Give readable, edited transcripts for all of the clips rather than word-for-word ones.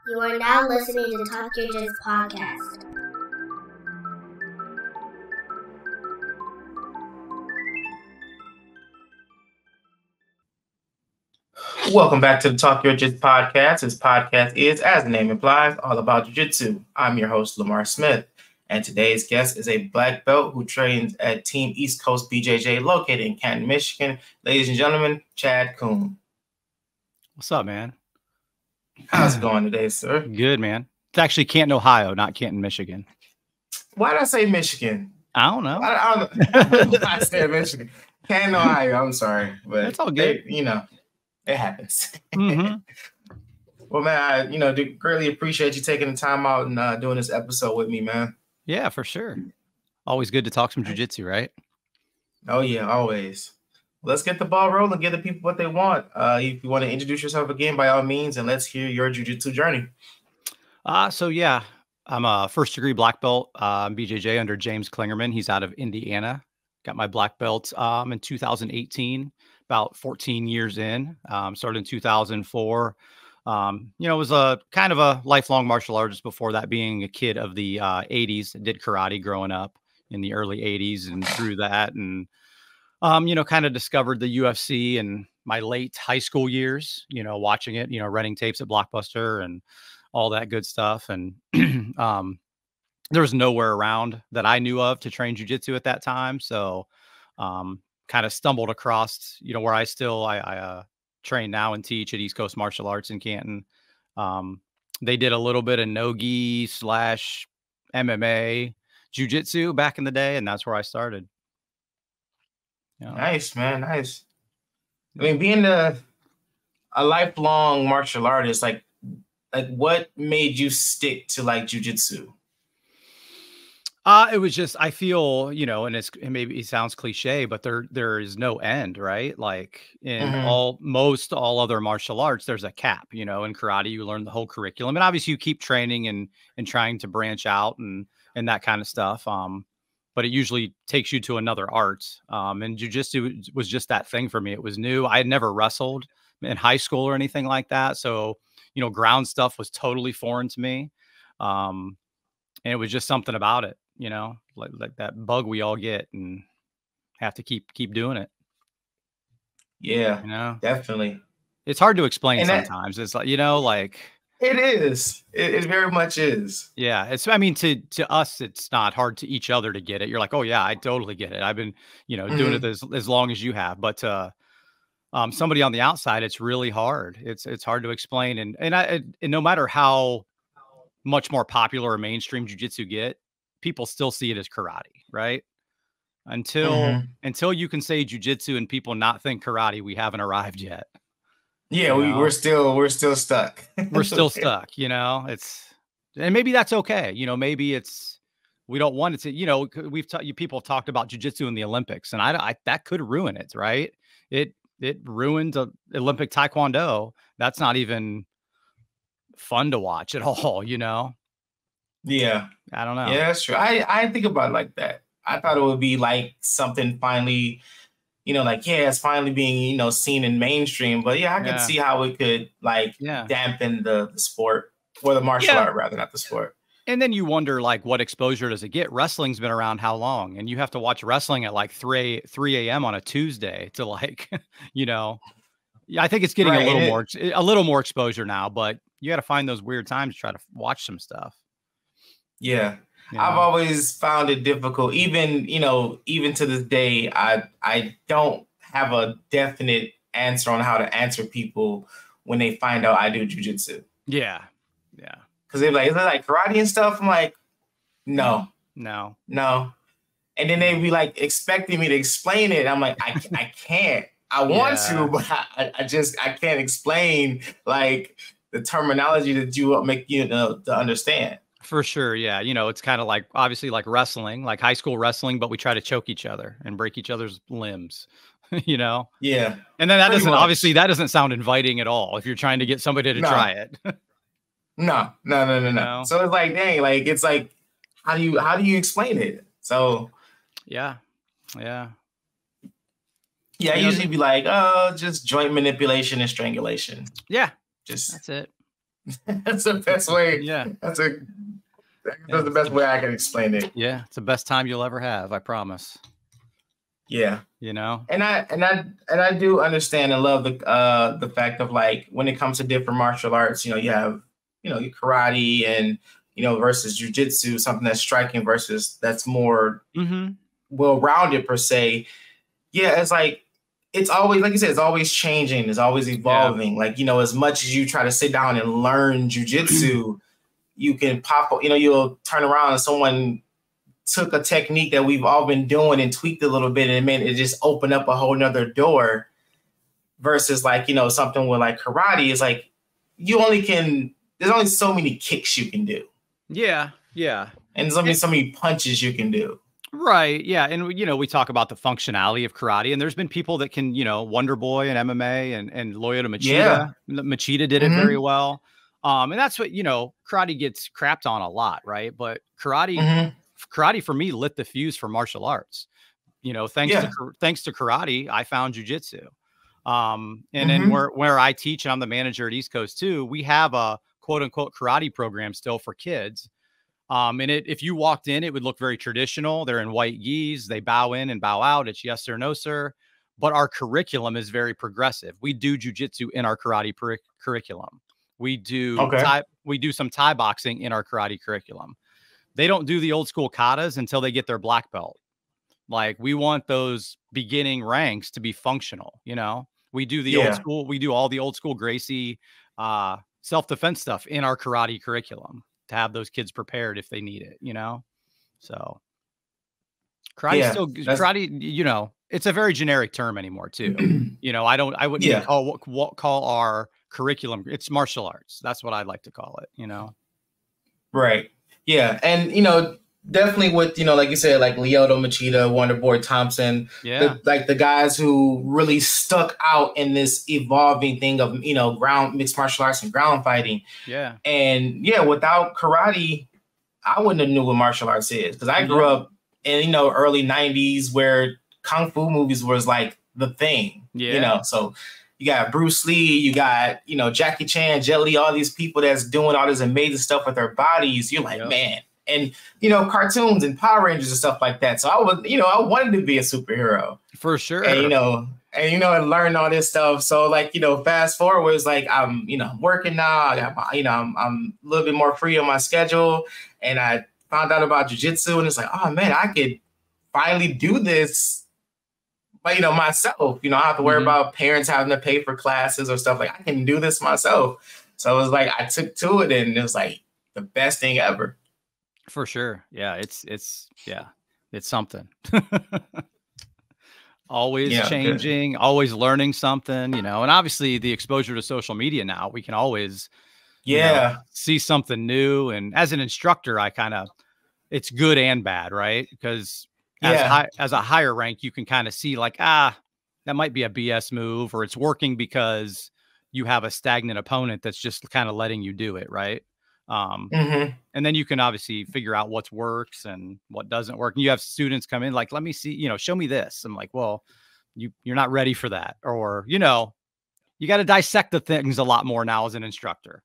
You are now listening to Talk Your Jits podcast. Welcome back to the Talk Your Jits podcast. This podcast is, as the name implies, all about Jiu-Jitsu. I'm your host, Lamar Smith, and today's guest is a black belt who trains at Team East Coast BJJ located in Canton, Michigan. Ladies and gentlemen, Chad Kuhn. What's up, man? How's it going today, sir? Good, man. It's actually Canton, Ohio, not Canton, Michigan. Why did I say Michigan? I don't know. I don't know. I said Michigan. Canton, Ohio. I'm sorry, but it's all good. It happens. Mm-hmm. Well, man, I do greatly appreciate you taking the time out and doing this episode with me, man. Yeah, for sure. Always good to talk some jiu-jitsu, right? Oh, yeah, always. Let's get the ball rolling, give the people what they want. If you want to introduce yourself again, by all means, and let's hear your jiu-jitsu journey. I'm a first-degree black belt BJJ under James Klingerman. He's out of Indiana. Got my black belt in 2018. About 14 years in, started in 2004. It was a kind of a lifelong martial artist before that, being a kid of the 80s. Did karate growing up in the early 80s and through that. And, kind of discovered the UFC in my late high school years, watching it, renting tapes at Blockbuster and all that good stuff. And there was nowhere around that I knew of to train jiu-jitsu at that time. So, kind of stumbled across, where I train now and teach at East Coast Martial Arts in Canton. They did a little bit of no-gi / MMA jiu-jitsu back in the day, and that's where I started. Nice, man. Nice. I mean, being a lifelong martial artist, like what made you stick to jiu-jitsu? It was just, I feel, and maybe it sounds cliche, but there is no end, right? Like in most all other martial arts, there's a cap, in karate, you learn the whole curriculum, and obviously you keep training and trying to branch out and that kind of stuff. But it usually takes you to another art. And jiu-jitsu was just that thing for me. It was new. I had never wrestled in high school or anything like that. So, ground stuff was totally foreign to me. And it was just something about it. Like that bug we all get and have to keep doing it. Yeah, definitely. It's hard to explain sometimes. It's like, it is. It very much is. Yeah. To us, it's not hard to each other to get it. You're like, oh yeah, I totally get it. I've been, doing it as long as you have, but, somebody on the outside, it's really hard. It's hard to explain. And no matter how much more popular or mainstream jiu-jitsu get, people still see it as karate, right? Until you can say jiu-jitsu and people not think karate, we haven't arrived yet. Yeah, we're still stuck. We're still stuck, and maybe that's okay. Maybe we don't want it to, people have talked about jiu-jitsu in the Olympics, and I that could ruin it, right? It ruined Olympic Taekwondo. That's not even fun to watch at all, Yeah. I don't know. Yeah, that's true. I think about it like that. I thought it would be like something finally, it's finally being, seen in mainstream. But yeah, I could see how it could dampen the sport, or the martial art rather, not the sport. And then you wonder, what exposure does it get? Wrestling's been around how long? And you have to watch wrestling at 3 a.m. on a Tuesday to I think it's getting a little more exposure now, but you got to find those weird times to try to watch some stuff. Yeah. I've always found it difficult. Even to this day, I don't have a definite answer on how to answer people when they find out I do jiu-jitsu. Yeah. Yeah. Because they're like, is it like karate and stuff? I'm like, no. And then they be expecting me to explain it. I'm like, I can't. I want to, but I can't explain the terminology that you make to understand. For sure. Yeah. It's kind of obviously wrestling, like high school wrestling, but we try to choke each other and break each other's limbs, Yeah. And then that doesn't sound inviting at all if you're trying to get somebody to try it. No. So it's dang, it's how do you explain it? So. Yeah. I usually be just joint manipulation and strangulation. Yeah. That's it. That's the best way. Yeah. That's the best way I can explain it. Yeah. It's the best time you'll ever have. I promise. Yeah. You know, and I do understand and love the fact of like when it comes to different martial arts, you know, you have, you know, your karate and, you know, versus jujitsu, something that's striking versus that's more well-rounded per se. Yeah, it's like it's always, like you said, it's always changing, it's always evolving. Yeah. Like, you know, as much as you try to sit down and learn jujitsu, you can pop, you know, you'll turn around and someone took a technique that we've all been doing and tweaked a little bit, and it just opened up a whole nother door. Versus like, you know, something with like karate is like there's only so many kicks you can do. Yeah, yeah. And there's only so many punches you can do. Right. Yeah. And, you know, we talk about the functionality of karate, and there's been people that can, you know, Wonder Boy and MMA and Lyoto Machida. Yeah. Machida did it very well. And that's what, you know, karate gets crapped on a lot. Right. But karate for me lit the fuse for martial arts. You know, thanks to karate, I found jujitsu. And then where I teach, and I'm the manager at East Coast too, we have a quote unquote karate program still for kids. And if you walked in, it would look very traditional. They're in white gis. They bow in and bow out. It's yes sir, no sir. But our curriculum is very progressive. We do jujitsu in our karate curriculum. We do some Thai boxing in our karate curriculum. They don't do the old school katas until they get their black belt. Like, we want those beginning ranks to be functional. You know, we do the old school. We do all the old school Gracie self-defense stuff in our karate curriculum to have those kids prepared if they need it, you know? So karate karate, you know, it's a very generic term anymore too. You know, I wouldn't call our curriculum. It's martial arts. That's what I'd like to call it, you know? Right. Yeah. And, you know, definitely with, you know, like you said, like Lyoto Machida, Wonder Boy Thompson, like the guys who really stuck out in this evolving thing of, you know, mixed martial arts and ground fighting. Yeah. And without karate, I wouldn't have knew what martial arts is, because I grew up in, you know, early 90s where Kung Fu movies was like the thing, you know, so you got Bruce Lee, you got, you know, Jackie Chan, Jet Li, all these people that's doing all this amazing stuff with their bodies. You're like, man. And, you know, cartoons and Power Rangers and stuff like that. So I wanted to be a superhero. For sure. And learn all this stuff. So, like, you know, fast forward, it's like, I'm working now. I got my, you know, I'm a little bit more free on my schedule. And I found out about jiu-jitsu, and it's like, oh man, I could finally do this. But, you know, myself, you know, I don't have to worry about parents having to pay for classes or stuff. Like, I can do this myself. So it was like, I took to it, and it was like the best thing ever. For sure. Yeah. It's something. Always changing, always learning something, you know, and obviously the exposure to social media now, we can always see something new. And as an instructor, it's good and bad, right? Because as a higher rank, you can kind of see like, that might be a BS move, or it's working because you have a stagnant opponent that's just kind of letting you do it. Right. And then you can obviously figure out what works and what doesn't work. And you have students come in like, let me see, you know, show me this. I'm like, well, you're not ready for that. Or, you know, you got to dissect the things a lot more now as an instructor.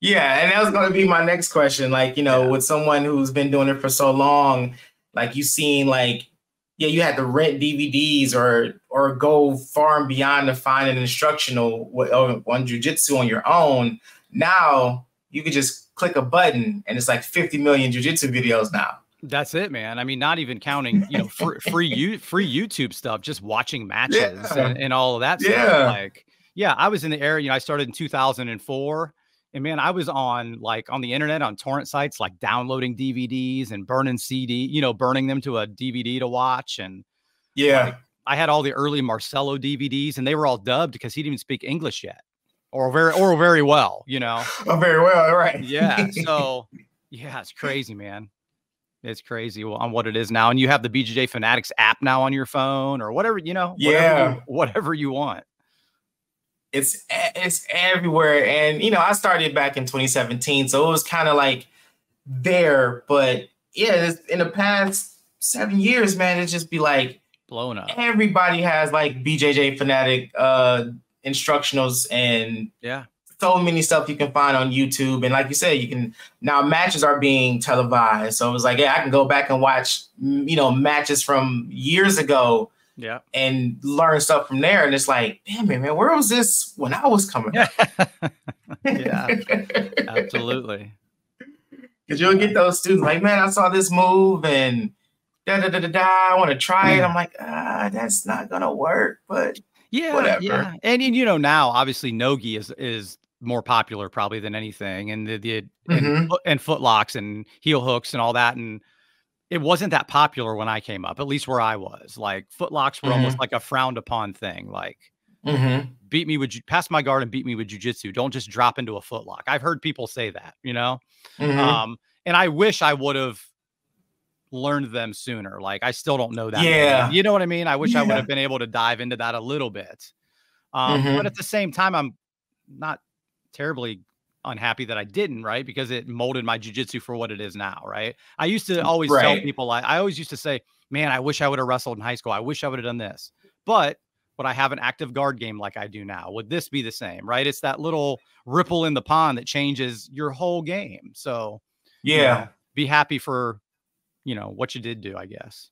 Yeah. And that was going to be my next question. Like, you know, with someone who's been doing it for so long, like you've seen, like, you had to rent DVDs or go far and beyond to find an instructional on jiu-jitsu on your own. Now you could just click a button and it's like 50 million jiu-jitsu videos now. That's it, man. I mean, not even counting, you know, free YouTube stuff, just watching matches and all of that stuff. Like, I was in the area, you know, I started in 2004, and man, I was on the internet on torrent sites, like downloading DVDs and burning burning them to a DVD to watch. And like, I had all the early Marcelo DVDs, and they were all dubbed because he didn't even speak English yet. Or very well, you know. Oh, very well, right. Yeah. So, it's crazy, man. It's crazy on what it is now. And you have the BJJ Fanatics app now on your phone or whatever, you know, whatever you want. It's everywhere. And, you know, I started back in 2017, so it was kind of like there. But, in the past 7 years, man, it's just be like blown up. Everybody has like BJJ Fanatic instructionals and so many stuff you can find on YouTube. And like you said, you can now matches are being televised. So it was like, yeah, I can go back and watch, matches from years ago. Yeah. And learn stuff from there. And it's like, damn it, man, where was this when I was coming up? Yeah, absolutely. Because you'll get those students like, man, I saw this move and I want to try it. I'm like, that's not gonna work, but whatever. Yeah. And now obviously no-gi is more popular probably than anything, and and foot locks and heel hooks and all that. And it wasn't that popular when I came up, at least where I was. Like foot locks were almost like a frowned upon thing. Like beat me with pass my guard and beat me with jujitsu. Don't just drop into a foot lock. I've heard people say that, and I wish I would have learned them sooner. Like I still don't know that. Yeah. You know what I mean? I wish I would have been able to dive into that a little bit. But at the same time, I'm not terribly unhappy that I didn't, right? Because it molded my jujitsu for what it is now, right? I used to always tell people, I always used to say, man, I wish I would have wrestled in high school. I wish I would have done this. But would I have an active guard game like I do now? Would this be the same, right? It's that little ripple in the pond that changes your whole game. So be happy for, what you did do, I guess.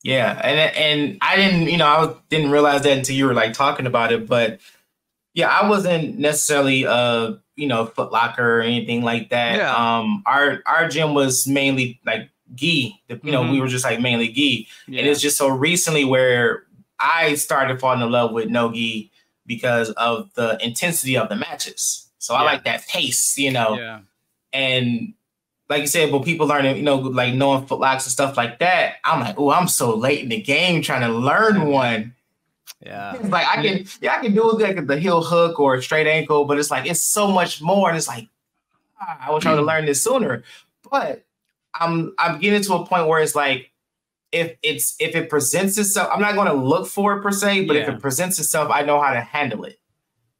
Yeah. And I didn't, I didn't realize that until you were like talking about it, but yeah, I wasn't necessarily Foot Locker or anything like that. Yeah. Our gym was mainly like gi. We were just like mainly gi. Yeah. And it's just so recently where I started falling in love with no gi because of the intensity of the matches. So I like that pace, Yeah. And like you said, but people learning, like knowing foot locks and stuff like that. I'm like, oh, I'm so late in the game trying to learn one. Yeah. It's like I can do like the heel hook or a straight ankle, but it's like it's so much more. And it's like I was trying to learn this sooner. But I'm getting to a point where it's like if it presents itself, I'm not going to look for it per se, but if it presents itself, I know how to handle it.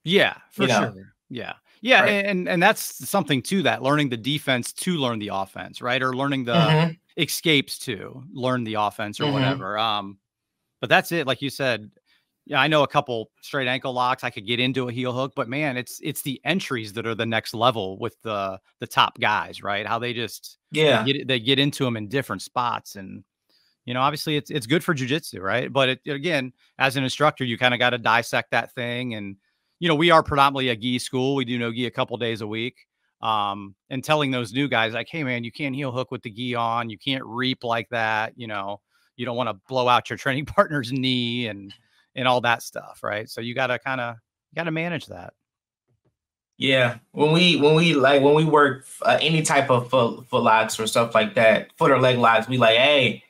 Yeah, for sure. Yeah. Yeah, right. and that's something too, that learning the defense to learn the offense, right? Or learning the escapes to learn the offense or whatever. But that's it. Like you said, I know a couple straight ankle locks. I could get into a heel hook, but man, it's the entries that are the next level with the top guys, right? How they just they get into them in different spots, and obviously it's good for jujitsu, right? But again, as an instructor, you kind of got to dissect that thing, and we are predominantly a gi school. We do no gi a couple days a week, and telling those new guys like, hey man, you can't heel hook with the gi on, you can't reap like that, you don't want to blow out your training partner's knee and all that stuff, right? So you got to manage that. Yeah, when we work any type of foot locks or stuff like that, foot or leg locks, we like, hey,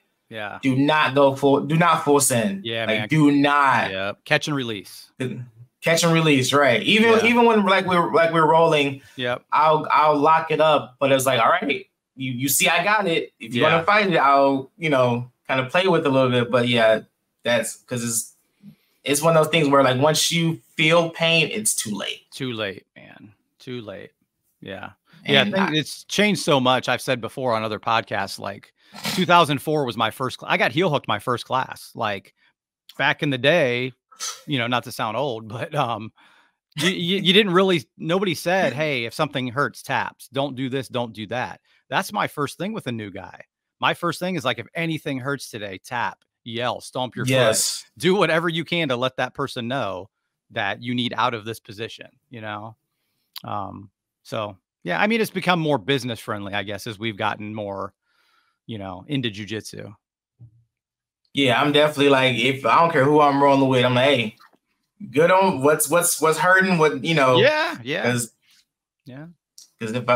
do not full send. Yeah, like man. Do not. Yeah, catch and release. Catch and release, right? Even when we're rolling, I'll lock it up, but it's like, all right, you see, I got it. If you want to fight it, I'll kind of play with it a little bit, but that's because it's one of those things where like once you feel pain, it's too late. Too late, man. Too late. Yeah. And it's changed so much. I've said before on other podcasts, like 2004 was my first. I got heel hooked my first class. Like back in the day, not to sound old, but you didn't really. Nobody said, hey, if something hurts, taps. Don't do this. Don't do that. That's my first thing with a new guy. My first thing is like, if anything hurts today, tap. Yell, stomp your foot, do whatever you can to let that person know that you need out of this position, So yeah, I mean, it's become more business friendly, I guess, as we've gotten more, into jujitsu. Yeah, I'm definitely like, if I don't care who I'm rolling with, I'm like, hey, good on what's hurting, what Yeah. Because if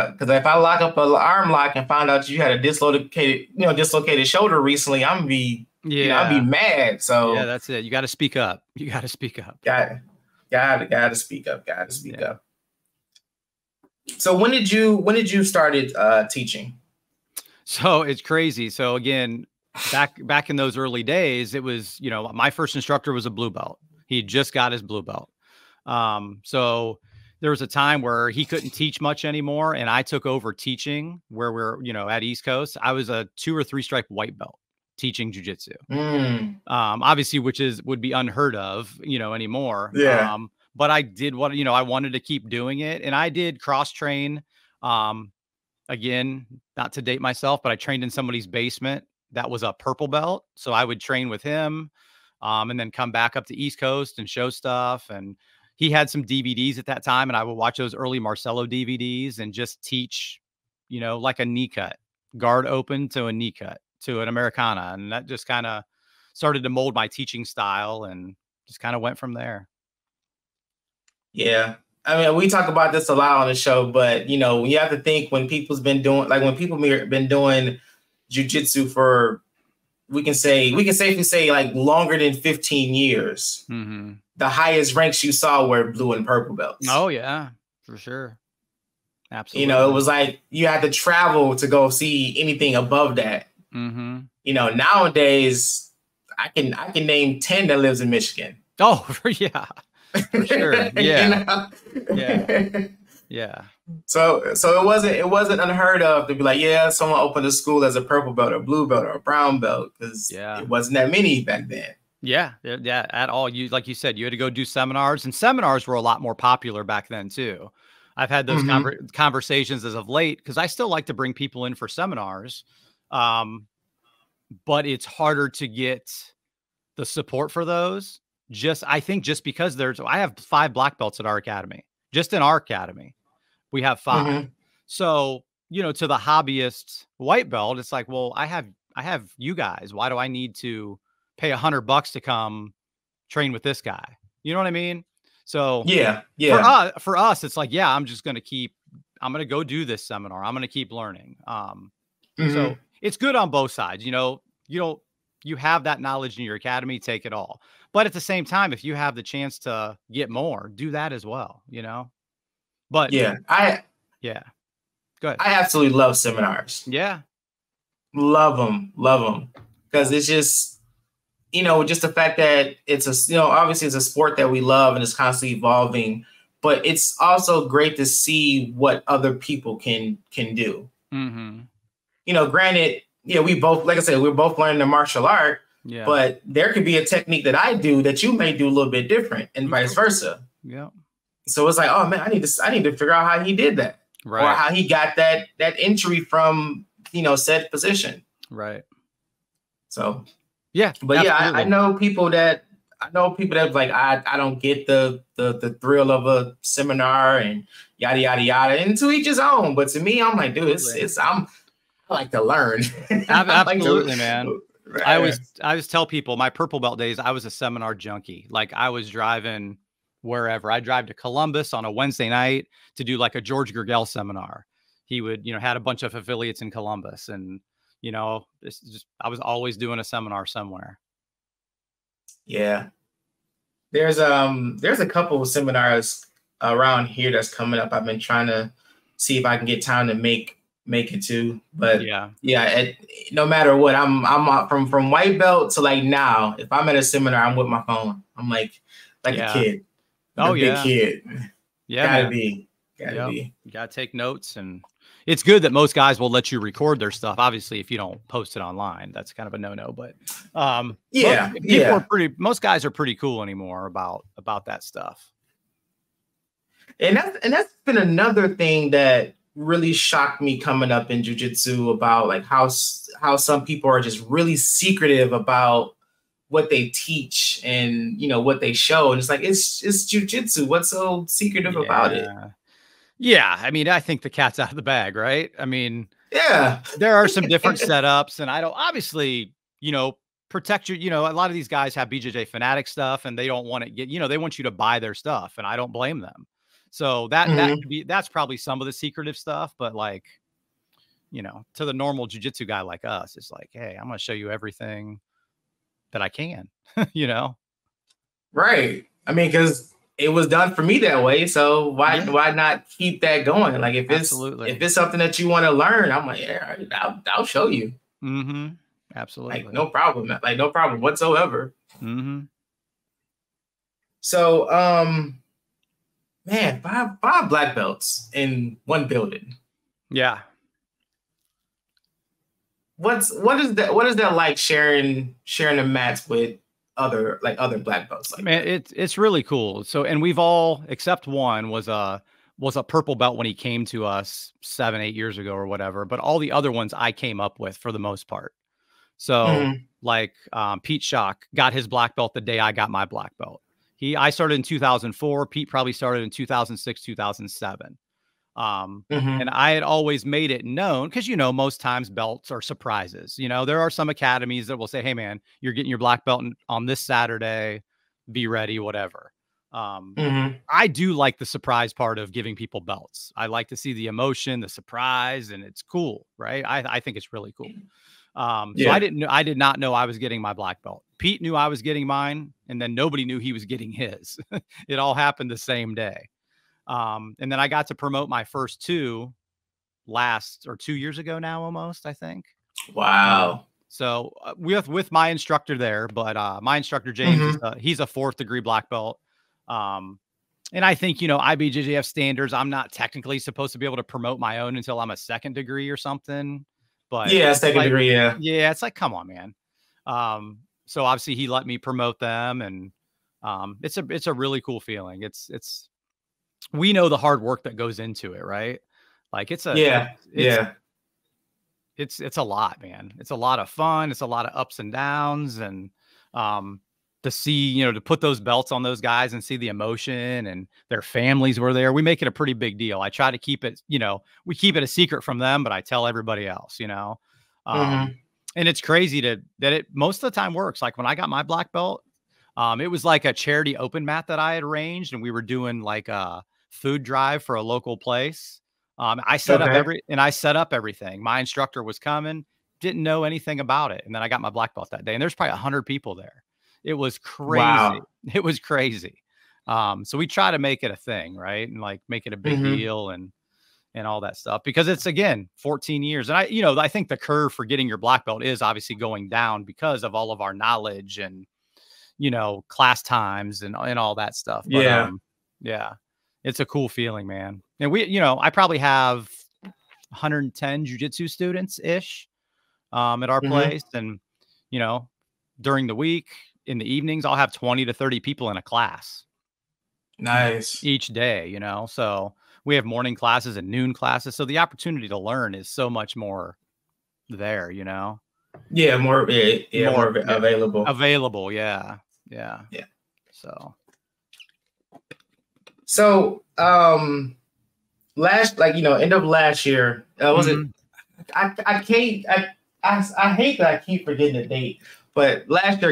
I lock up an arm lock and find out you had a dislocated shoulder recently, I'm gonna be I'd be mad. So yeah, that's it. You got to speak up. Got to speak up. Got to speak up. So when did you started teaching? So it's crazy. So again, back in those early days, it was, my first instructor was a blue belt. He just got his blue belt. So there was a time where he couldn't teach much anymore, and I took over teaching where we're, at East Coast. I was a 2 or 3 stripe white belt teaching jujitsu. Obviously, which would be unheard of, anymore. Yeah. but I did what, I wanted to keep doing it. And I did cross train. Again, not to date myself, but I trained in somebody's basement that was a purple belt. So I would train with him, and then come back up to East Coast and show stuff. And he had some DVDs at that time, and I would watch those early Marcelo DVDs and just teach, like a knee cut, guard open to a knee cut to an Americana. And that just kind of started to mold my teaching style and just kind of went from there. Yeah. I mean, we talk about this a lot on the show, but you have to think when people's been doing, like when people have been doing jiu-jitsu for, we can safely say like longer than 15 years. Mm-hmm. The highest ranks you saw were blue and purple belts. Oh yeah, for sure. Absolutely. It was like you had to travel to go see anything above that. Mm-hmm. Nowadays I can name 10 that lives in Michigan. Oh yeah. For sure. Yeah. Yeah. So it wasn't unheard of to be like, yeah, someone opened a school as a purple belt or blue belt or a brown belt, because it wasn't that many back then. Yeah, at all. Like you said, you had to go do seminars, and seminars were a lot more popular back then too. I've had those conversations as of late, because I still like to bring people in for seminars, but it's harder to get the support for those. I think just because I have 5 black belts at our academy. Just in our academy, we have 5. Mm-hmm. So, to the hobbyist white belt, it's like, well, I have you guys. Why do I need to pay $100 to come train with this guy? You know what I mean? So yeah. For us, it's like, yeah, I'm going to go do this seminar. I'm going to keep learning. So it's good on both sides. You have that knowledge in your academy, take it all. But at the same time, if you have the chance to get more, do that as well, But go ahead. I absolutely love seminars. Yeah. Love them. Because it's just, just the fact that it's obviously it's a sport that we love and it's constantly evolving, but it's also great to see what other people can do. Mm-hmm. Granted, we both, like I said, we're both learning the martial art, but there could be a technique that I do that you may do a little bit different, and vice versa. Yeah. So it's like, oh man, I need to figure out how he did that, right, or how he got that entry from said position. Right. So yeah, but absolutely. I know people that like, I don't get the thrill of a seminar and yada yada yada, and to each his own. But to me, I'm like, dude, I like to learn. Absolutely, man. Right. I always tell people my purple belt days, I was a seminar junkie. Like I was driving wherever. I drive to Columbus on a Wednesday night to do like a George Gergel seminar. He would, had a bunch of affiliates in Columbus, and I was always doing a seminar somewhere. Yeah. There's a couple of seminars around here that's coming up. I've been trying to see if I can get time to make it to, but no matter what, I'm from white belt to like now, if I'm at a seminar, I'm with my phone. I'm like a kid. Big kid. Yeah. Gotta be. You gotta take notes, and it's good that most guys will let you record their stuff. Obviously, if you don't post it online, that's kind of a no-no, but most guys are pretty cool anymore about that stuff. And that's been another thing that really shocked me coming up in jiu-jitsu, about like how some people are just really secretive about what they teach and what they show, and it's like it's jiu-jitsu. What's so secretive about it? Yeah, I mean, I think the cat's out of the bag, right? I mean, yeah, there are some different setups, and I don't obviously protect your. A lot of these guys have BJJ fanatic stuff, and they don't want to get they want you to buy their stuff, and I don't blame them. So that's probably some of the secretive stuff, but like, to the normal jiu-jitsu guy like us, it's like, hey, I'm going to show you everything that I can, Right. I mean, because it was done for me that way. So why not keep that going? Like if it's something that you want to learn, I'm like, yeah, I'll show you. Mm-hmm. Absolutely. Like no problem. Like no problem whatsoever. Mm-hmm. So, man, five black belts in one building. Yeah. What is that like sharing the mats with other black belts. Like Man, it's really cool. So, and we've all except one was a purple belt when he came to us 7-8 years ago or whatever. But all the other ones I came up with for the most part. So like Pete Schock got his black belt the day I got my black belt. I started in 2004. Pete probably started in 2006, 2007. And I had always made it known because, you know, most times belts are surprises. You know, there are some academies that will say, hey, man, you're getting your black belt on this Saturday. Be ready, whatever. I do like the surprise part of giving people belts. I like to see the emotion, the surprise, and it's cool, right? I think it's really cool. So I did not know I was getting my black belt. Pete knew I was getting mine, and then nobody knew he was getting his. It all happened the same day. And then I got to promote my first 2 2 years ago now, almost, I think. Wow. So with my instructor there, but my instructor, James, he's a 4th degree black belt. And I think, you know, IBJJF standards, I'm not technically supposed to be able to promote my own until I'm a 2nd degree or something. But yeah, 2nd degree. Yeah. Yeah. It's like, come on, man. So obviously he let me promote them, and it's a really cool feeling. We know the hard work that goes into it, right? Like it's a lot, man. It's a lot of fun. It's a lot of ups and downs, and to see, you know, to put those belts on those guys and see the emotion, and their families were there. We make it a pretty big deal. I try to keep it, you know, we keep it a secret from them, but I tell everybody else, you know. And it's crazy that it most of the time works. Like when I got my black belt, it was like a charity open mat that I had arranged, and we were doing like a food drive for a local place. I set up everything. My instructor was coming, didn't know anything about it. And then I got my black belt that day, and there's probably 100 people there. It was crazy. Wow. It was crazy. So we try to make it a thing, right? And like make it a big deal and all that stuff, because it's, again, 14 years. And I think the curve for getting your black belt is obviously going down because of all of our knowledge and, you know, class times and all that stuff. But, yeah, it's a cool feeling, man. And I probably have 110 jujitsu students ish, at our place. And, you know, during the week, in the evenings, I'll have 20 to 30 people in a class. Nice. Each day, you know, so we have morning classes and noon classes. So the opportunity to learn is so much more there, you know? Yeah. More available. Available. Yeah. So, end of last year, was it? I hate that I keep forgetting the date, but last year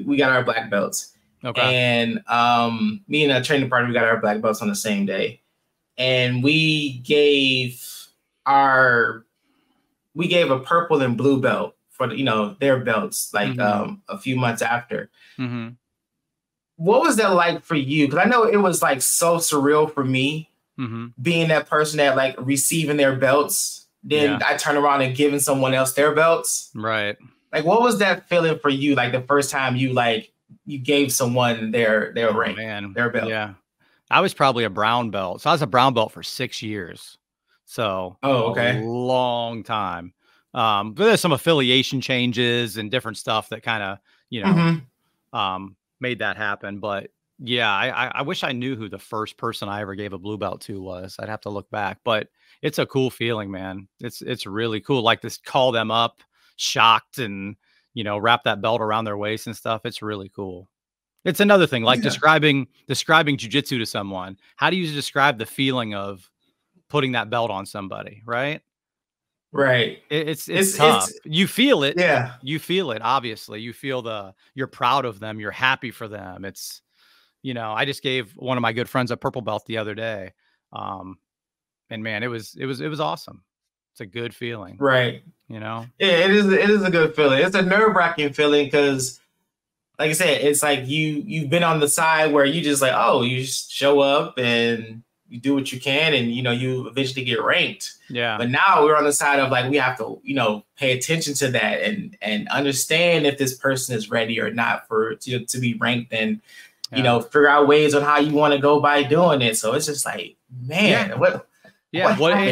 we got our black belts. Okay. And me and a training partner, we got our black belts on the same day, and we gave a purple and blue belt for their belts a few months after. What was that like for you? Because I know it was like so surreal for me, being that person that like receiving their belts. Then I turn around and giving someone else their belts. Right. Like, what was that feeling for you? Like the first time you gave someone their ring, their belt. Yeah. I was probably a brown belt. So I was a brown belt for 6 years. So a long time. But there's some affiliation changes and different stuff that kind of, made that happen. But yeah, I wish I knew who the first person I ever gave a blue belt to was. I'd have to look back, but it's a cool feeling, man. It's really cool. Like this, call them up shocked and, wrap that belt around their waist and stuff. It's really cool. It's another thing, like describing jujitsu to someone. How do you describe the feeling of putting that belt on somebody? Right. Right. It's tough. You feel it. Yeah. You feel it. Obviously you feel you're proud of them. You're happy for them. It's, I just gave one of my good friends a purple belt the other day. And man, it was awesome. It's a good feeling. Right. Yeah, it is a good feeling. It's a nerve-wracking feeling because, like I said, it's like you've been on the side where you just like, you just show up and you do what you can, and you eventually get ranked. Yeah. But now we're on the side of like we have to pay attention to that and understand if this person is ready or not to be ranked, and figure out ways on how you want to go by doing it. So it's just like, man, Yeah. What are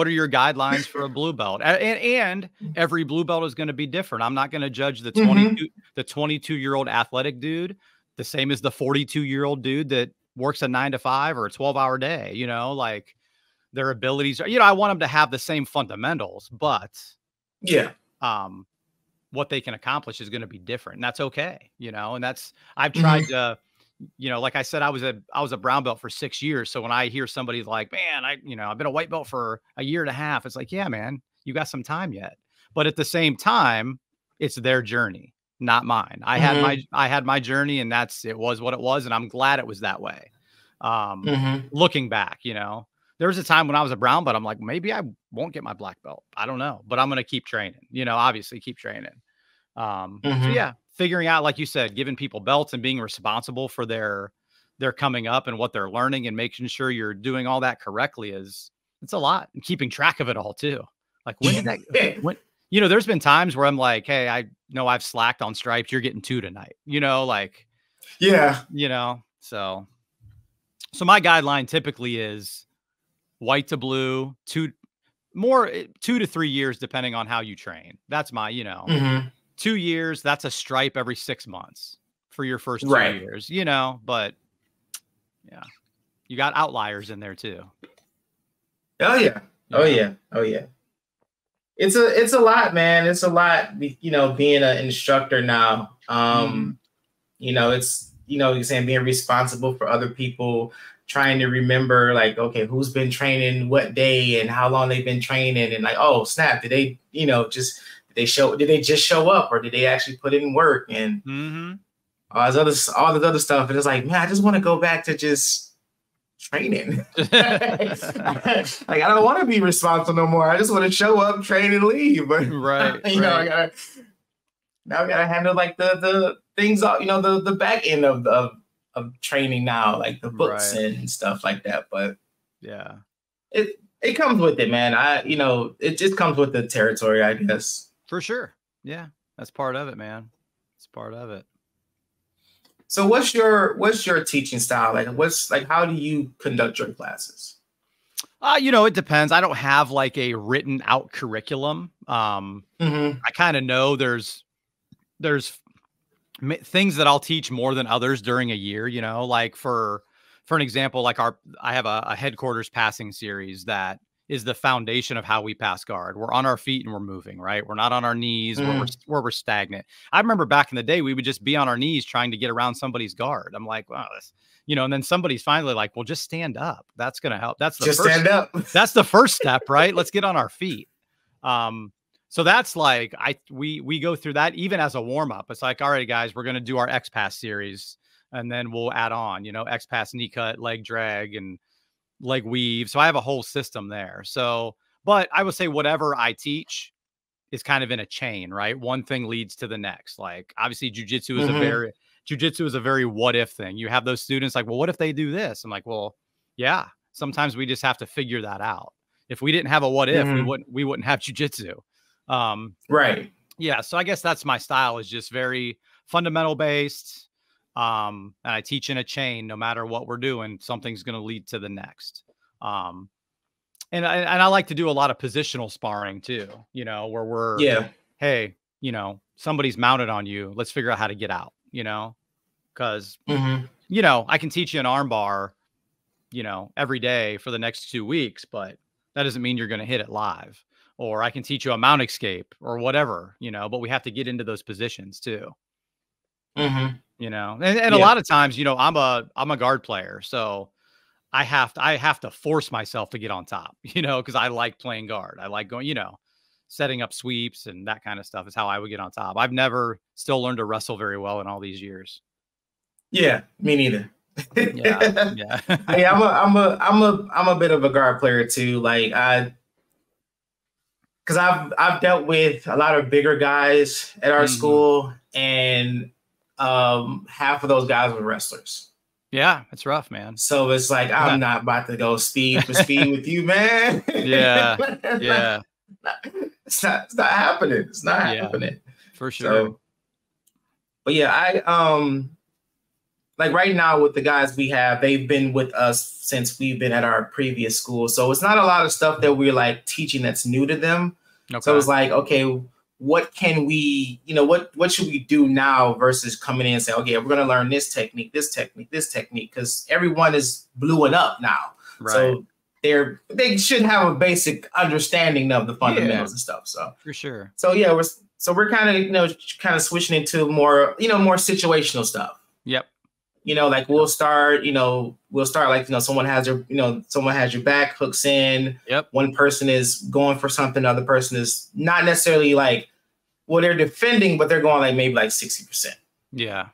your guidelines for a blue belt? And every blue belt is going to be different. I'm not going to judge the 22-year-old athletic dude the same as the 42-year-old dude that works a 9 to 5 or a 12-hour day, like their abilities are, I want them to have the same fundamentals, but what they can accomplish is going to be different. And that's okay. And I've tried to, like I said, I was a brown belt for 6 years. So when I hear somebody like, man, I've been a white belt for a year and a half, it's like, yeah, man, you got some time yet. But at the same time, it's their journey, not mine. I had my journey, and it was what it was. And I'm glad it was that way. Looking back, there was a time when I was a brown belt, I'm like, maybe I won't get my black belt. I don't know, but I'm going to keep training, obviously keep training. So yeah, figuring out, like you said, giving people belts and being responsible for their coming up and what they're learning and making sure you're doing all that correctly it's a lot, and keeping track of it all too. Like there's been times where I'm like, hey, I know I've slacked on stripes. You're getting 2 tonight, so my guideline typically is white to blue, 2 to 3 years, depending on how you train. That's my, 2 years, that's a stripe every 6 months for your first 2 years, but yeah, you got outliers in there too. Oh yeah. It's a lot, man. It's a lot, being an instructor now. It's, you're saying being responsible for other people, trying to remember, like, okay, who's been training what day and how long they've been training, and like, oh snap, did they, did they just show up, or did they actually put in work, and all this other stuff. And it's like, man, I just want to go back to just training. Like, I don't want to be responsible no more. I just want to show up, train, and leave. But I gotta handle like the things, the back end of training now, like the books and stuff like that. But yeah, it comes with it, man. It just comes with the territory, I guess. For sure. Yeah, that's part of it, man. It's part of it. So what's your teaching style? Like, how do you conduct your classes? It depends. I don't have like a written out curriculum. I kind of know there's things that I'll teach more than others during a year, like for an example, like I have a headquarters passing series that is the foundation of how we pass guard. We're on our feet and we're moving, right? We're not on our knees where we're stagnant. I remember back in the day, we would just be on our knees trying to get around somebody's guard. I'm like, wow, and then somebody's finally like, well, just stand up. That's going to help. Stand up. That's the first step, right? Let's get on our feet. So that's like, we go through that even as a warm up. It's like, all right, guys, we're going to do our X pass series, and then we'll add on, X pass, knee cut, leg drag, and leg weave. So I have a whole system there. So, but I would say whatever I teach is kind of in a chain, right? One thing leads to the next. Like, obviously jujitsu is a very what if thing. You have those students like, well, what if they do this? I'm like, well, yeah, sometimes we just have to figure that out. If we didn't have a what if, we wouldn't have jujitsu. Right. Yeah. So I guess that's my style, is just very fundamental based. And I teach in a chain. No matter what we're doing, something's going to lead to the next. And I like to do a lot of positional sparring too, where we're, hey, somebody's mounted on you. Let's figure out how to get out, because, I can teach you an arm bar, every day for the next 2 weeks, but that doesn't mean you're going to hit it live. Or I can teach you a mount escape or whatever, but we have to get into those positions too. And a lot of times, I'm a guard player, so I have to force myself to get on top, because I like playing guard. I like going, setting up sweeps and that kind of stuff is how I would get on top. I've never still learned to wrestle very well in all these years. Yeah, me neither. Yeah. Hey, I'm a bit of a guard player too. Like, because I've dealt with a lot of bigger guys at our school, and half of those guys were wrestlers. Yeah, it's rough, man. So it's like, I'm not about to go speed for speed with you, man. Yeah. It's not happening. It's not happening. For sure. So, but yeah, like right now with the guys we have, they've been with us since we've been at our previous school. So it's not a lot of stuff that we're like teaching that's new to them. Okay. So it's like, okay, what can we, you know, what should we do now versus coming in and say, okay, we're going to learn this technique, this technique, this technique, because everyone is blowing up now. Right. So they should have a basic understanding of the fundamentals and stuff. So for sure. So yeah, we're kind of, you know, kind of switching into more, you know, more situational stuff. Yep. You know, like we'll start like, you know, someone has your back, hooks in. Yep. One person is going for something. The other person is not necessarily like, well, they're defending, but they're going like maybe like 60%. Yeah.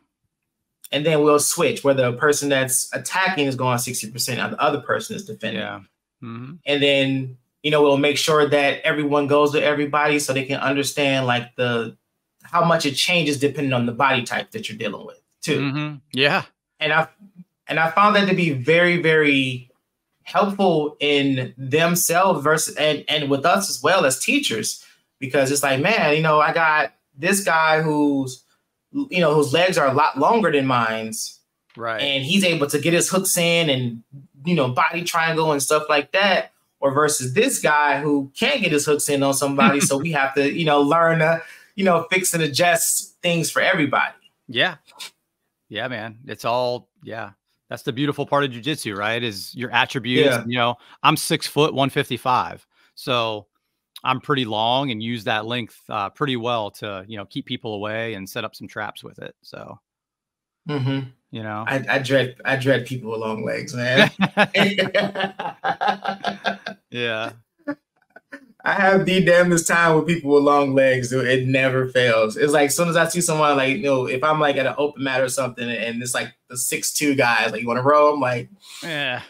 And then we'll switch where the person that's attacking is going 60% and the other person is defending. Yeah. Mm-hmm. And then, you know, we'll make sure that everyone goes to everybody so they can understand like how much it changes depending on the body type that you're dealing with too. Mm-hmm. Yeah. And I found that to be very, very helpful in themselves versus and with us as well as teachers, because it's like, man, you know, I got this guy whose legs are a lot longer than mine's. Right. And he's able to get his hooks in and, you know, body triangle and stuff like that. Or versus this guy who can't get his hooks in on somebody. So we have to, you know, learn to, you know, fix and adjust things for everybody. Yeah. Yeah, man. It's all, yeah. That's the beautiful part of jiu-jitsu, right? Is your attributes. Yeah. You know, I'm 6 foot, 155. So I'm pretty long and use that length pretty well to, you know, keep people away and set up some traps with it. So, you know, I dread people with long legs, man. Yeah. I have the damnedest time with people with long legs, dude. It never fails. It's like as soon as I see someone, like, you know, if I'm like at an open mat or something and it's like the 6'2" guy, like, you want to row? I'm like, yeah,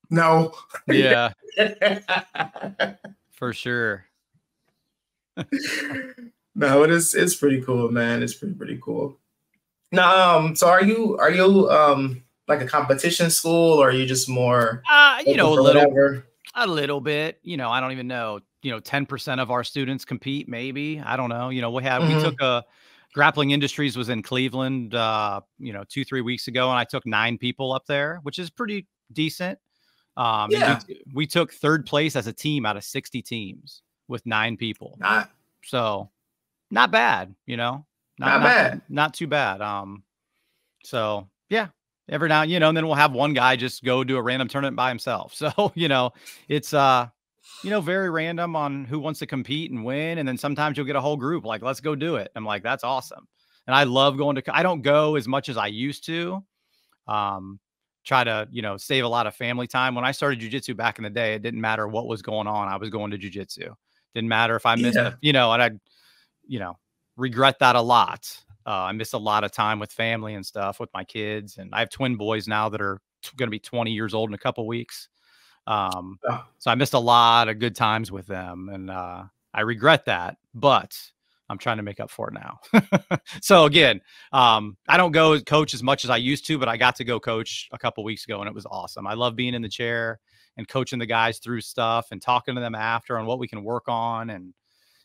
no. Yeah. For sure. No, it's pretty cool, man. It's pretty cool. Now, so are you like a competition school, or are you just more you know, a little bit, you know, I don't even know, you know, 10% of our students compete, maybe. I don't know. You know, we took Grappling Industries was in Cleveland, you know, 2-3 weeks ago, and I took 9 people up there, which is pretty decent. We took 3rd place as a team out of 60 teams with 9 people. So not bad, you know, not bad, not too bad. So yeah. Every now, you know, and then we'll have one guy just go do a random tournament by himself. So, you know, it's, you know, very random on who wants to compete and win. And then sometimes you'll get a whole group like, let's go do it. I'm like, that's awesome. And I love I don't go as much as I used to, try to, you know, save a lot of family time. When I started jiu-jitsu back in the day, it didn't matter what was going on. I was going to jiu-jitsu. Didn't matter if I missed, you know, and I, you know, regret that a lot. I miss a lot of time with family and stuff with my kids. And I have twin boys now that are going to be 20 years old in a couple of weeks. So I missed a lot of good times with them. And I regret that, but I'm trying to make up for it now. So again, I don't go coach as much as I used to, but I got to go coach a couple of weeks ago and it was awesome. I love being in the chair and coaching the guys through stuff and talking to them after on what we can work on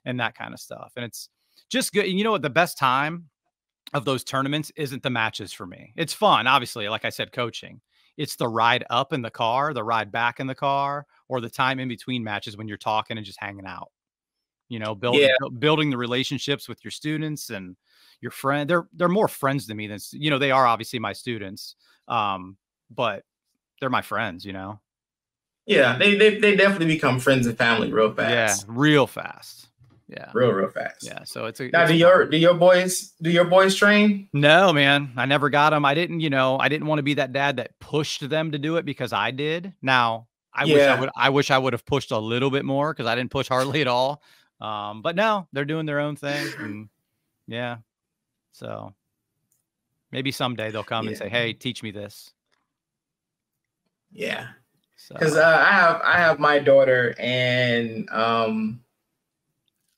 and that kind of stuff. And it's just good. And you know what, the best time of those tournaments isn't the matches for me. It's fun, obviously, like I said, coaching. It's the ride up in the car, the ride back in the car, or the time in between matches when you're talking and just hanging out. You know, building the relationships with your students and your friend. They're more friends to me than, you know, they are obviously my students, but they're my friends, you know. Yeah, they definitely become friends and family real fast. Yeah, real fast. Yeah. Real fast. Yeah. So it's now, do your boys train? No, man. I never got them. I didn't want to be that dad that pushed them to do it because I did. Now I wish I would have pushed a little bit more because I didn't push hardly at all. But no, they're doing their own thing. And yeah. So maybe someday they'll come and say, hey, teach me this. Yeah. Because I have my daughter and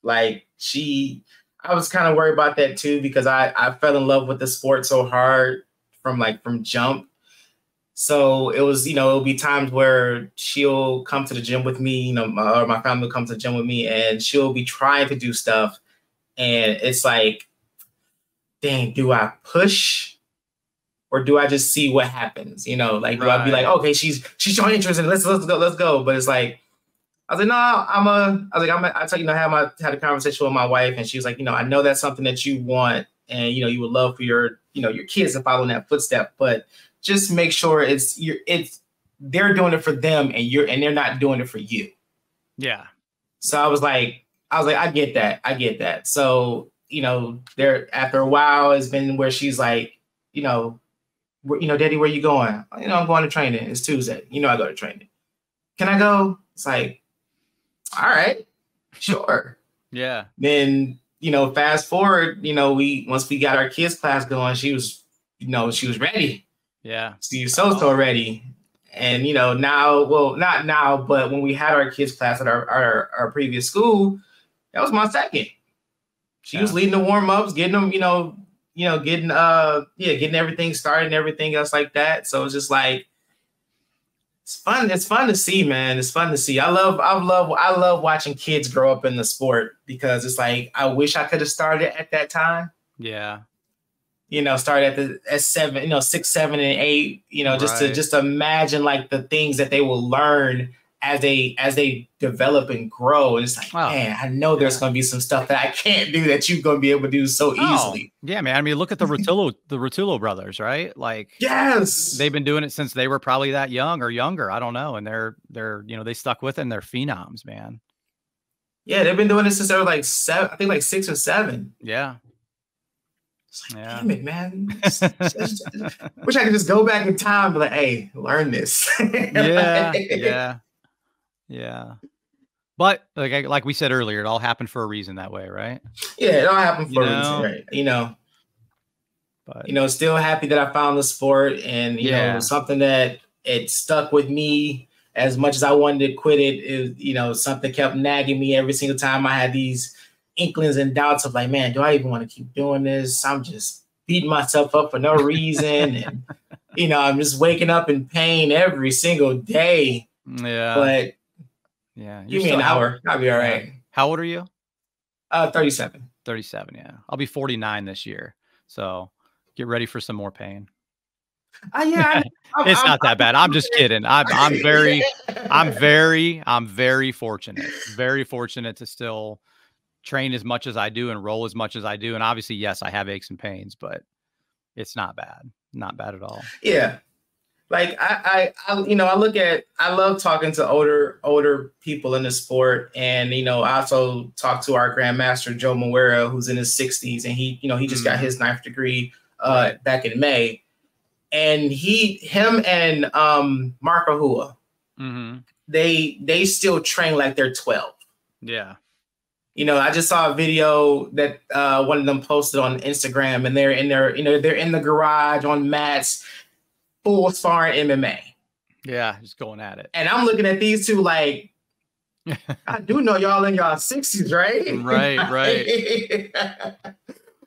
like I was kind of worried about that too, because I fell in love with the sport so hard from jump. So it was, you know, it'll be times where she'll come to the gym with me, you know, or my family will come to the gym with me and she'll be trying to do stuff. And it's like, dang, do I push or do I just see what happens? You know, like, do I be like, okay, she's showing interest and let's go. But it's like, I was like, no, I tell you, had a conversation with my wife, and she was like, I know that's something that you want, and you would love for your kids to follow in that footstep, but just make sure they're doing it for them, and they're not doing it for you. Yeah. So I was like, I get that. So there after a while, it's been where she's like, Daddy, where you going? I'm going to training. It's Tuesday. I go to training. Can I go? It's like, all right, sure. Yeah. Then, fast forward, once we got our kids class going, she was ready. Yeah. She was so ready. And, now, well, not now, but when we had our kids class at our previous school, that was my second. She was leading the warm-ups, getting them, getting everything started and everything else like that. So it's just like, it's fun. It's fun to see, man. It's fun to see. I love watching kids grow up in the sport, because it's like, I wish I could have started at that time. Yeah. Started at 7, 6, 7, and 8, just to imagine like the things that they will learn as they develop and grow. And it's like, man, I know there's going to be some stuff that I can't do that you're going to be able to do so easily. Yeah, man. I mean, look at the Rotullo brothers, right? Like, yes, they've been doing it since they were probably that young or younger. I don't know. And they're they stuck with it, and they're phenoms, man. Yeah, they've been doing it since they were like 7, I think like 6 or 7. Yeah. It's like, damn it, man. Wish I could just go back in time and be like, hey, learn this. Yeah. But like we said earlier, it all happened for a reason that way, right? Yeah, it all happened for a reason, right? But still happy that I found the sport, and something that it stuck with me as much as I wanted to quit it. Something kept nagging me every single time I had these inklings and doubts of like, man, do I even want to keep doing this? I'm just beating myself up for no reason. And, I'm just waking up in pain every single day. Yeah. But yeah, give me an hour. I'll be all right. How old are you? 37. 37. Yeah. I'll be 49 this year. So get ready for some more pain. Yeah. It's not that bad. I'm just kidding. I'm very fortunate. Very fortunate to still train as much as I do and roll as much as I do. And obviously, yes, I have aches and pains, but it's not bad. Not bad at all. Yeah. Like I love talking to older people in the sport. And, I also talked to our grandmaster, Joe Moera, who's in his 60s. And he just got his 9th degree back in May. And him and Marco Hua, they still train like they're 12. Yeah. I just saw a video that one of them posted on Instagram, and they're in the garage on mats, full sparring MMA. Yeah, just going at it. And I'm looking at these two like, I do know y'all in y'all 60s, right? Right.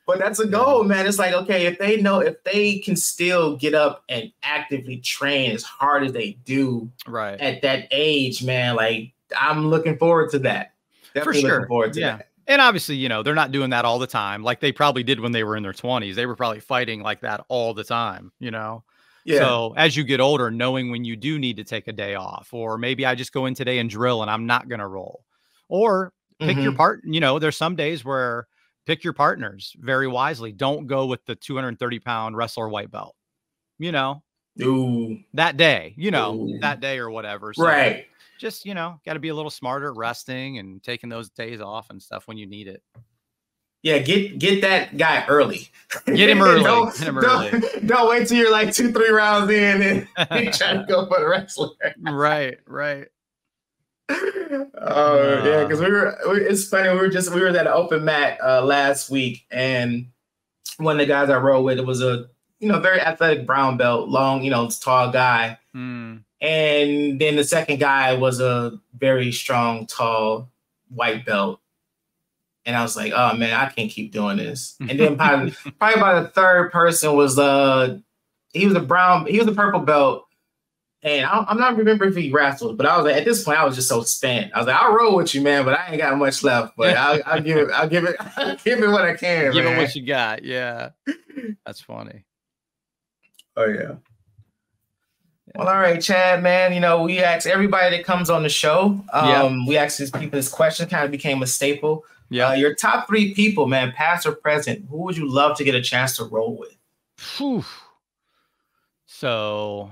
But that's a goal, man. It's like, okay, if they can still get up and actively train as hard as they do at that age, man, like, I'm looking forward to that. Definitely looking forward to that. And obviously, they're not doing that all the time. Like they probably did when they were in their 20s. They were probably fighting like that all the time, Yeah. So as you get older, knowing when you do need to take a day off, or maybe I just go in today and drill and I'm not going to roll, or pick your part. There's some days where pick your partners very wisely. Don't go with the 230-pound wrestler white belt, that day, that day or whatever. So, right. Just, got to be a little smarter, resting and taking those days off and stuff when you need it. Yeah, get that guy early. Get him early. Don't wait till you're like 2-3 rounds in and try to go for the wrestler. Right. Oh yeah, because it's funny. We were at an open mat last week, and one of the guys I rode with, it was a very athletic brown belt, long, tall guy. And then the second guy was a very strong, tall white belt. And I was like, oh man, I can't keep doing this. And then probably by the third person was he was a purple belt. And I'm not remembering if he wrestled, but I was like, at this point, I was just so spent. I was like, I'll roll with you, man, but I ain't got much left. But I'll give it what I can. Give it what you got. Yeah. That's funny. Oh yeah. Well, all right, Chad, man. We ask everybody that comes on the show. We ask these people this question, kind of became a staple. Yeah. Your top 3 people, man, past or present, who would you love to get a chance to roll with? Whew. So,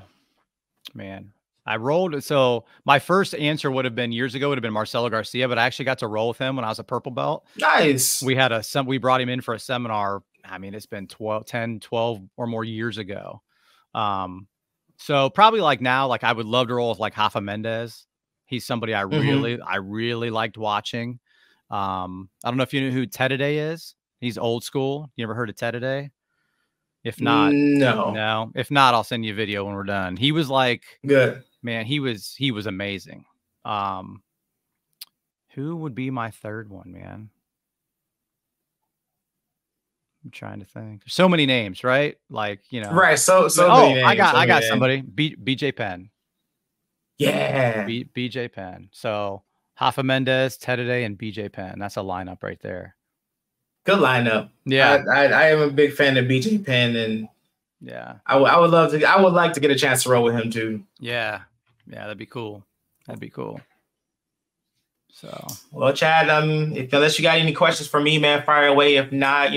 man, I rolled. So my first answer would have been years ago, would have been Marcelo Garcia, but I actually got to roll with him when I was a purple belt. Nice. We had we brought him in for a seminar. I mean, it's been 10, 12 or more years ago. So probably like now, like I would love to roll with like Rafa Mendes. He's somebody I really liked watching. I don't know if you know who Teddy is. He's old school. You ever heard of Teddy? If not, no. If not, I'll send you a video when we're done. He was like, good, man. He was amazing. Who would be my third one, man? I'm trying to think. There's so many names, right? Like, right. So many names. I got somebody. BJ Penn. Yeah. BJ Penn. So Rafa Mendes, Teddy, and BJ Penn. That's a lineup right there. Good lineup. Yeah. I am a big fan of BJ Penn, and yeah, I would like to get a chance to roll with him too. Yeah. Yeah, that'd be cool. So, well, Chad, unless you got any questions for me, man, fire away. If not,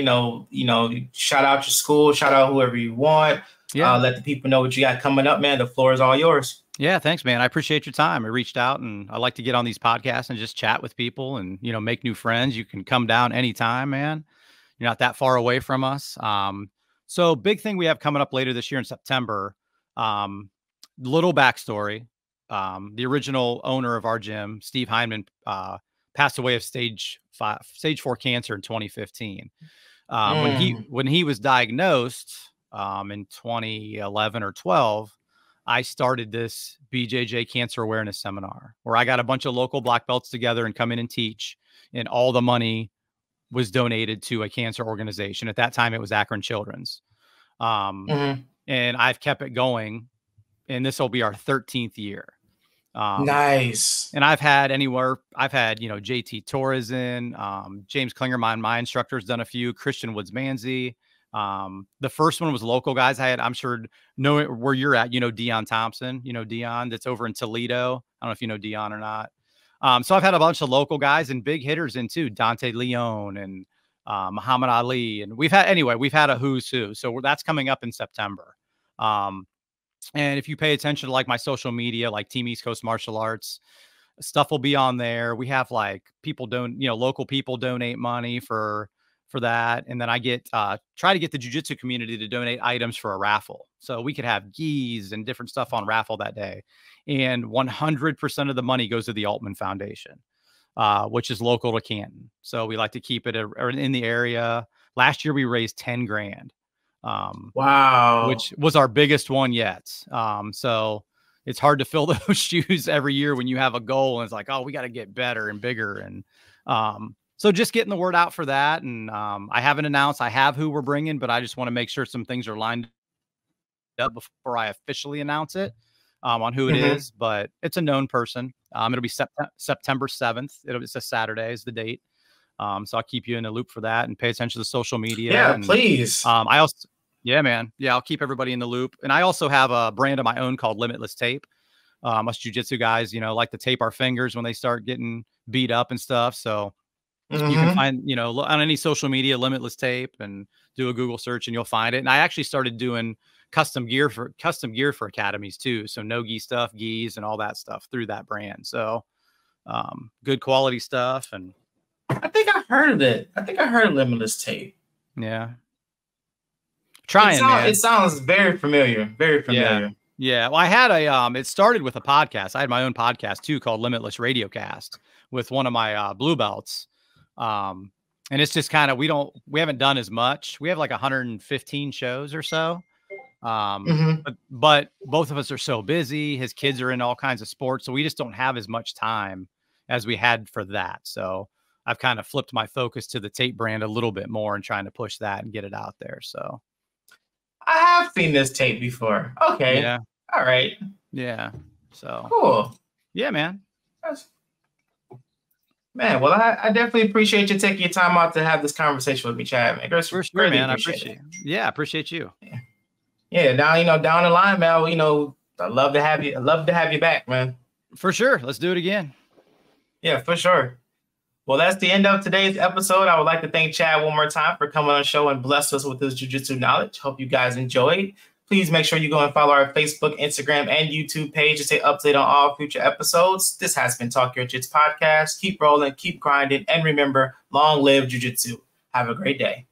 shout out your school, shout out whoever you want. Yeah. Let the people know what you got coming up, man. The floor is all yours. Yeah, thanks, man. I appreciate your time. I reached out, and I like to get on these podcasts and just chat with people and, make new friends. You can come down anytime, man. You're not that far away from us. So big thing we have coming up later this year in September. Little backstory. The original owner of our gym, Steve Hyman, passed away of stage 4 cancer in 2015. When he was diagnosed in 2011 or 12, I started this BJJ Cancer Awareness Seminar where I got a bunch of local black belts together and come in and teach, and all the money was donated to a cancer organization. At that time, it was Akron Children's. And I've kept it going, and this will be our 13th year. Nice. And I've had JT Torres in, James Klingerman, my instructor, has done a few, Christian Woods Manzi. The first one was local guys. I'm sure know where you're at, Dion Thompson, Dion that's over in Toledo. I don't know if you know Dion or not. So I've had a bunch of local guys and big hitters in too, Dante Leon and Muhammad Ali. And we've had a who's who. So that's coming up in September. And if you pay attention to like my social media, like Team East Coast Martial Arts, stuff will be on there. We have like local people donate money for that. And then I try to get the jiu-jitsu community to donate items for a raffle. So we could have gis and different stuff on raffle that day. And 100% of the money goes to the Altman Foundation, which is local to Canton. So we like to keep it in the area. Last year we raised 10 grand. Wow. Which was our biggest one yet. So it's hard to fill those shoes every year when you have a goal and it's like, oh, we got to get better and bigger. And, so just getting the word out for that. And, I haven't announced who we're bringing, but I just want to make sure some things are lined up before I officially announce it, on who it is, but it's a known person. It'll be September 7th. It's a Saturday is the date. So I'll keep you in the loop for that and pay attention to the social media. Yeah, please. Yeah, man. Yeah, I'll keep everybody in the loop. And I also have a brand of my own called Limitless Tape. Us jiu-jitsu guys, like to tape our fingers when they start getting beat up and stuff. So you can find, on any social media, Limitless Tape, and do a Google search and you'll find it. And I actually started doing custom gear for academies too. So no-gi stuff, gis and all that stuff through that brand. So good quality stuff. And I think I heard of it. I think I heard of Limitless Tape. Yeah. Man. It sounds very familiar. Very familiar. Yeah. Well, I had it started with a podcast. I had my own podcast too called Limitless Radiocast with one of my blue belts. And it's just kind of, we haven't done as much. We have like 115 shows or so. But both of us are so busy. His kids are in all kinds of sports. So we just don't have as much time as we had for that. So I've kind of flipped my focus to the tape brand a little bit more and trying to push that and get it out there. So I have seen this tape before. Okay. Yeah. All right. Yeah. So cool. Yeah, man. Man, well, I definitely appreciate you taking your time out to have this conversation with me, Chad. Man, for sure, man. I appreciate it. Yeah, I appreciate you. Yeah, down the line, man. I'd love to have you. I'd love to have you back, man. For sure. Let's do it again. Yeah, for sure. Well, that's the end of today's episode. I would like to thank Chad one more time for coming on the show and bless us with his jiu-jitsu knowledge. Hope you guys enjoyed. Please make sure you go and follow our Facebook, Instagram, and YouTube page to stay updated on all future episodes. This has been Talk Your Jits podcast. Keep rolling, keep grinding, and remember, long live jiu-jitsu. Have a great day.